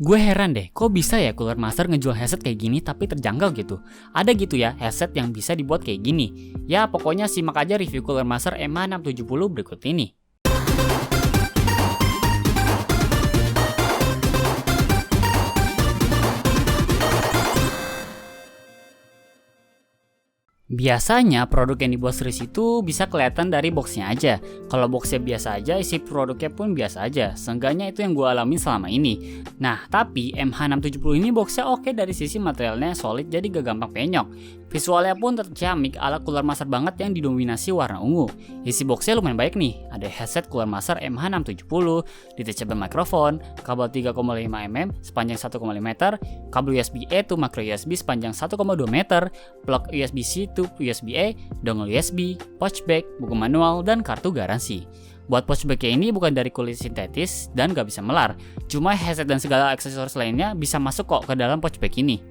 Gue heran deh, kok bisa ya Cooler Master ngejual headset kayak gini tapi terjangkau gitu. Ada gitu ya headset yang bisa dibuat kayak gini. Ya pokoknya simak aja review Cooler Master MH670 berikut ini. Biasanya produk yang dibuat serius itu bisa kelihatan dari boxnya aja. Kalau boxnya biasa aja, isi produknya pun biasa aja. Seenggaknya itu yang gue alamin selama ini. Nah, tapi MH670 ini boxnya oke dari sisi materialnya solid, jadi gak gampang penyok. Visualnya pun tetap ciamik ala Cooler Master banget yang didominasi warna ungu. Isi boxnya lumayan baik nih. Ada headset Cooler Master MH670, detachable microphone, kabel 3,5 mm sepanjang 1,5 meter, kabel USB-A to micro USB sepanjang 1,2 meter, plug USB-C to USB-A, dongle USB, pouch bag, buku manual, dan kartu garansi. Buat pouch bagnya ini bukan dari kulit sintetis dan gak bisa melar. Cuma headset dan segala aksesoris lainnya bisa masuk kok ke dalam pouch bag ini.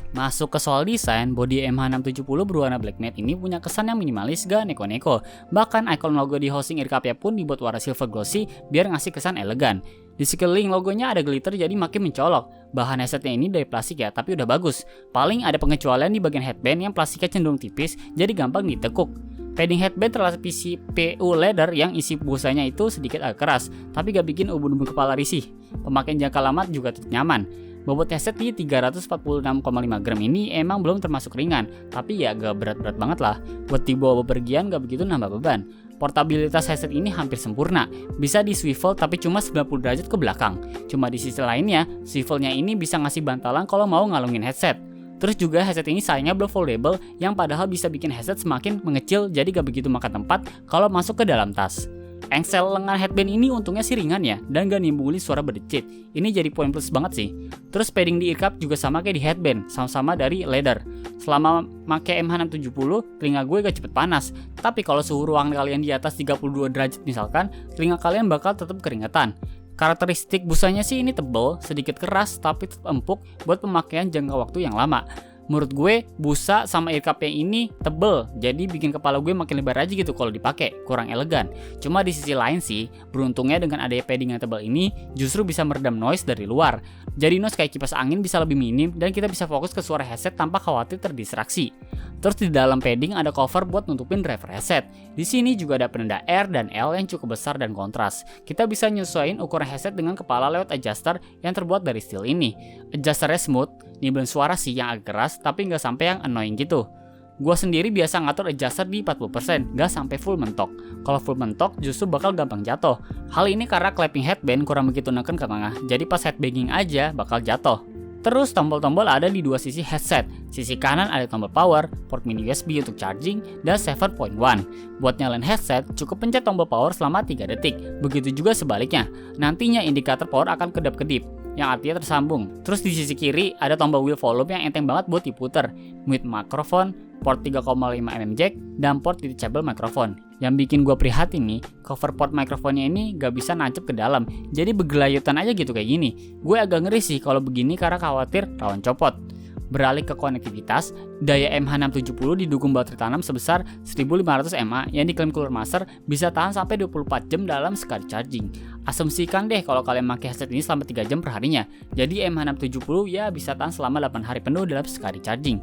Masuk ke soal desain, bodi MH670 berwarna black matte ini punya kesan yang minimalis gak neko-neko. Bahkan ikon logo di housing earcupnya pun dibuat warna silver glossy biar ngasih kesan elegan. Di sekeliling logonya ada glitter jadi makin mencolok. Bahan headsetnya ini dari plastik ya, tapi udah bagus. Paling ada pengecualian di bagian headband yang plastiknya cenderung tipis, jadi gampang ditekuk. Padding headband terlapisi PU leather yang isi busanya itu sedikit agak keras, tapi gak bikin ubun-ubun kepala risih. Pemakaian jangka lama juga tetap nyaman. Bobot headset di 346,5 gram ini emang belum termasuk ringan, tapi ya gak berat-berat banget lah. Buat dibawa bepergian gak begitu nambah beban. Portabilitas headset ini hampir sempurna, bisa di swivel tapi cuma 90 derajat ke belakang. Cuma di sisi lainnya, swivelnya ini bisa ngasih bantalan kalau mau ngalungin headset. Terus juga headset ini sayangnya belum foldable, yang padahal bisa bikin headset semakin mengecil jadi gak begitu makan tempat kalau masuk ke dalam tas. Engsel lengan headband ini untungnya sih ringan ya, dan gak nimbulin suara berdecit. Ini jadi poin plus banget sih. Terus padding di earcup juga sama kayak di headband, sama-sama dari leather. Selama pakai MH670, telinga gue gak cepet panas. Tapi kalau suhu ruangan kalian di atas 32 derajat misalkan, telinga kalian bakal tetap keringetan. Karakteristik busanya sih ini tebal, sedikit keras tapi tetap empuk buat pemakaian jangka waktu yang lama. Menurut gue, busa sama earcupnya ini tebel, jadi bikin kepala gue makin lebar aja gitu kalau dipakai, kurang elegan. Cuma di sisi lain sih, beruntungnya dengan adanya padding yang tebal ini, justru bisa meredam noise dari luar. Jadi noise kayak kipas angin bisa lebih minim dan kita bisa fokus ke suara headset tanpa khawatir terdistraksi. Terus di dalam padding ada cover buat nutupin driver headset. Di sini juga ada penanda R dan L yang cukup besar dan kontras. Kita bisa nyesuaiin ukuran headset dengan kepala lewat adjuster yang terbuat dari steel ini. Adjusternya smooth, nimbulin suara sih yang agak keras tapi nggak sampai yang annoying gitu. Gua sendiri biasa ngatur adjuster di 40%, nggak sampai full mentok. Kalau full mentok justru bakal gampang jatuh. Hal ini karena clapping headband kurang begitu neken ke tengah, jadi pas headbanging aja bakal jatuh. Terus tombol-tombol ada di dua sisi headset. Sisi kanan ada tombol power, port mini USB untuk charging, dan 7.1. Buat nyalain headset, cukup pencet tombol power selama 3 detik. Begitu juga sebaliknya. Nantinya indikator power akan kedap-kedip, yang artinya tersambung. Terus di sisi kiri ada tombol wheel volume yang enteng banget buat diputer, mute microphone, port 3,5 mm jack, dan port detachable microphone. Yang bikin gue prihatin nih, cover port microphone-nya ini gak bisa nancep ke dalam, jadi bergelayutan aja gitu kayak gini. Gue agak ngeri sih kalau begini karena khawatir rawan copot. Beralih ke konektivitas, daya MH670 didukung baterai tanam sebesar 1500 mAh yang diklaim Cooler Master bisa tahan sampai 24 jam dalam sekali charging. Asumsikan deh kalau kalian pakai headset ini selama 3 jam per harinya, jadi MH670 ya bisa tahan selama 8 hari penuh dalam sekali charging.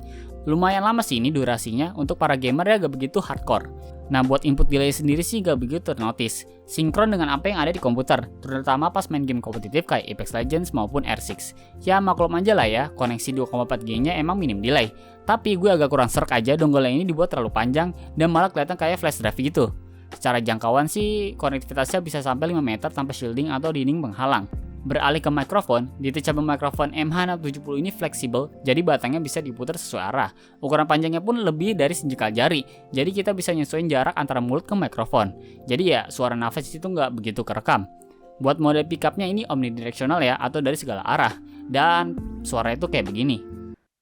Lumayan lama sih ini durasinya, untuk para gamer ya gak begitu hardcore. Nah buat input delay sendiri sih gak begitu ternotis, sinkron dengan apa yang ada di komputer, terutama pas main game kompetitif kayak Apex Legends maupun R6. Ya maklum aja lah ya, koneksi 2,4G nya emang minim delay, tapi gue agak kurang serk aja dongle ini dibuat terlalu panjang dan malah kelihatan kayak flash drive gitu. Secara jangkauan sih konektivitasnya bisa sampai 5 meter tanpa shielding atau dinding penghalang. Beralih ke mikrofon, detachable microphone MH670 ini fleksibel, jadi batangnya bisa diputar sesuai arah. Ukuran panjangnya pun lebih dari sejengkal jari, jadi kita bisa nyesuaiin jarak antara mulut ke mikrofon. Jadi ya, suara nafas itu nggak begitu kerekam. Buat mode pickupnya ini omnidirectional ya, atau dari segala arah. Dan suara itu kayak begini.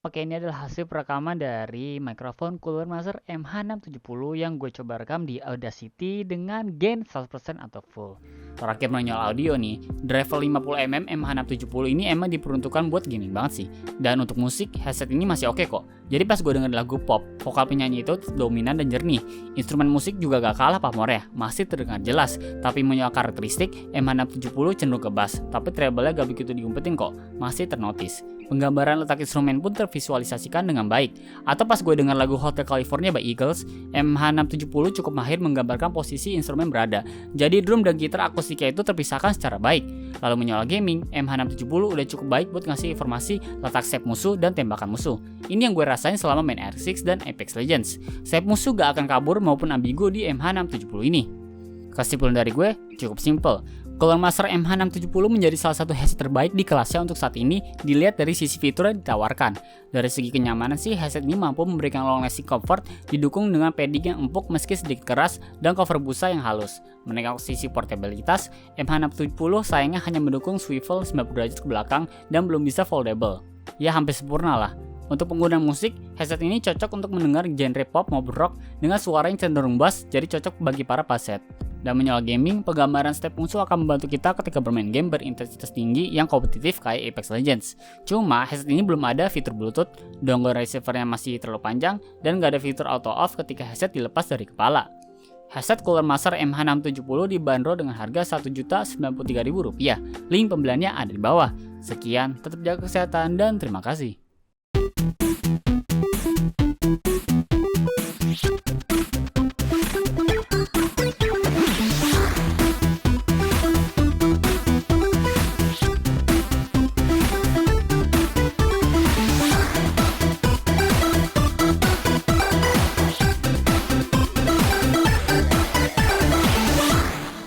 Oke, ini adalah hasil perekaman dari mikrofon Cooler Master MH670 yang gue coba rekam di Audacity dengan gain 100% atau full. Terakhir menyoal audio nih, driver 50mm MH670 ini emang diperuntukkan buat gaming banget sih. Dan untuk musik, headset ini masih oke kok. Jadi pas gue denger lagu pop, vokal penyanyi itu dominan dan jernih. Instrumen musik juga gak kalah pamornya, masih terdengar jelas. Tapi menyoal karakteristik, MH670 cenderung ke bass, tapi treble-nya gak begitu diumpetin kok, masih ternotis. Penggambaran letak instrumen pun tervisualisasikan dengan baik. Atau pas gue dengar lagu Hotel California by Eagles, MH670 cukup mahir menggambarkan posisi instrumen berada. Jadi drum dan gitar akustiknya itu terpisahkan secara baik. Lalu menyoal gaming, MH670 udah cukup baik buat ngasih informasi letak save musuh dan tembakan musuh. Ini yang gue rasain selama main R6 dan Apex Legends. Save musuh gak akan kabur maupun ambigu di MH670 ini. Kesimpulan dari gue cukup simple. Cooler Master MH670 menjadi salah satu headset terbaik di kelasnya untuk saat ini dilihat dari sisi fitur yang ditawarkan. Dari segi kenyamanan sih, headset ini mampu memberikan long lasting comfort didukung dengan padding yang empuk meski sedikit keras dan cover busa yang halus. Menengok sisi portabilitas, MH670 sayangnya hanya mendukung swivel 90 derajat ke belakang dan belum bisa foldable. Ya hampir sempurna lah. Untuk pengguna musik, headset ini cocok untuk mendengar genre pop maupun rock dengan suara yang cenderung bass, jadi cocok bagi para peset. Dan menyoal gaming, penggambaran step musuh akan membantu kita ketika bermain game berintensitas tinggi yang kompetitif kayak Apex Legends. Cuma, headset ini belum ada fitur Bluetooth, dongle receivernya masih terlalu panjang, dan gak ada fitur auto off ketika headset dilepas dari kepala. Headset Cooler Master MH670 dibanderol dengan harga Rp1.093.000. Link pembeliannya ada di bawah. Sekian, tetap jaga kesehatan dan terima kasih.